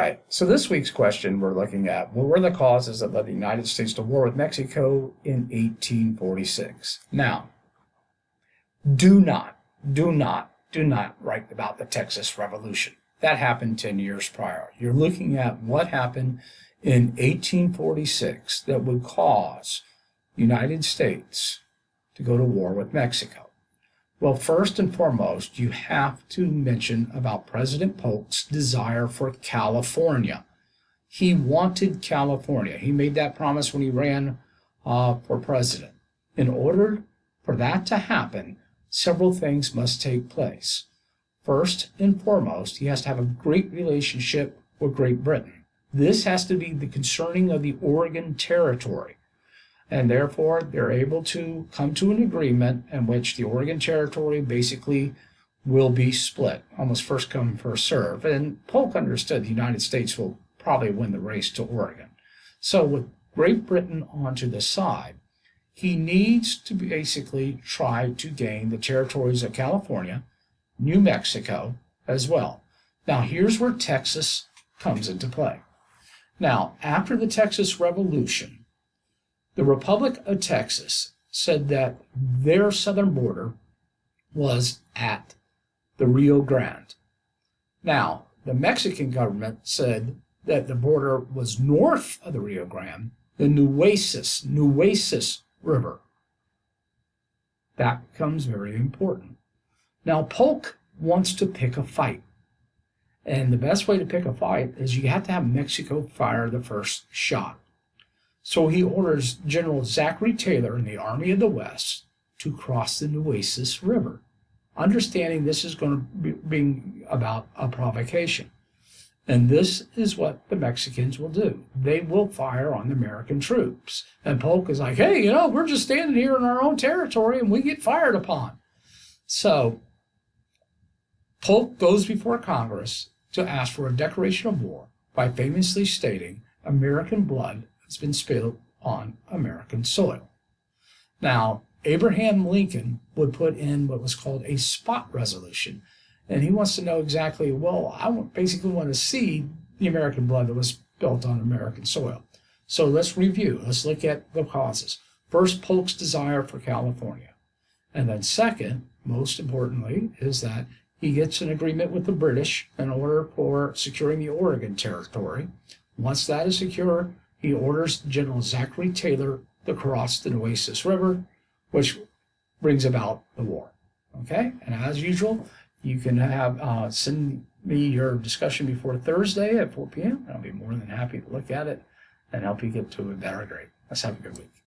right, so this week's question we're looking at, what were the causes that led the United States to war with Mexico in 1846? Now, do not write about the Texas Revolution. That happened 10 years prior. You're looking at what happened in 1846 that would cause the United States to go to war with Mexico. Well, first and foremost, you have to mention about President Polk's desire for California. He wanted California. He made that promise when he ran for president. In order for that to happen, several things must take place. First and foremost, he has to have a great relationship with Great Britain. This has to be the concerning of the Oregon Territory. And therefore, they're able to come to an agreement in which the Oregon Territory basically will be split, almost first come, first serve. And Polk understood the United States will probably win the race to Oregon. So with Great Britain onto the side, he needs to basically try to gain the territories of California, New Mexico as well. Now, here's where Texas comes into play. Now, after the Texas Revolution, the Republic of Texas said that their southern border was at the Rio Grande. Now, the Mexican government said that the border was north of the Rio Grande, the Nueces River. That becomes very important. Now, Polk wants to pick a fight. And the best way to pick a fight is you have to have Mexico fire the first shot. So he orders General Zachary Taylor in the Army of the West to cross the Nueces River, understanding this is going to bring about a provocation. And this is what the Mexicans will do. They will fire on the American troops. And Polk is like, hey, we're just standing here in our own territory and we get fired upon. So Polk goes before Congress to ask for a declaration of war by famously stating, American blood has been spilled on American soil. Now, Abraham Lincoln would put in what was called a spot resolution. And he wants to know exactly, well, I basically want to see the American blood that was spilled on American soil. So let's review. Let's look at the causes. First, Polk's desire for California. And then second, most importantly, is that he gets an agreement with the British in order for securing the Oregon Territory. Once that is secure, he orders General Zachary Taylor to cross the Nueces River, which brings about the war. Okay? And as usual, you can have send me your discussion before Thursday at 4 p.m. I'll be more than happy to look at it and help you get to a better grade. Let's have a good week.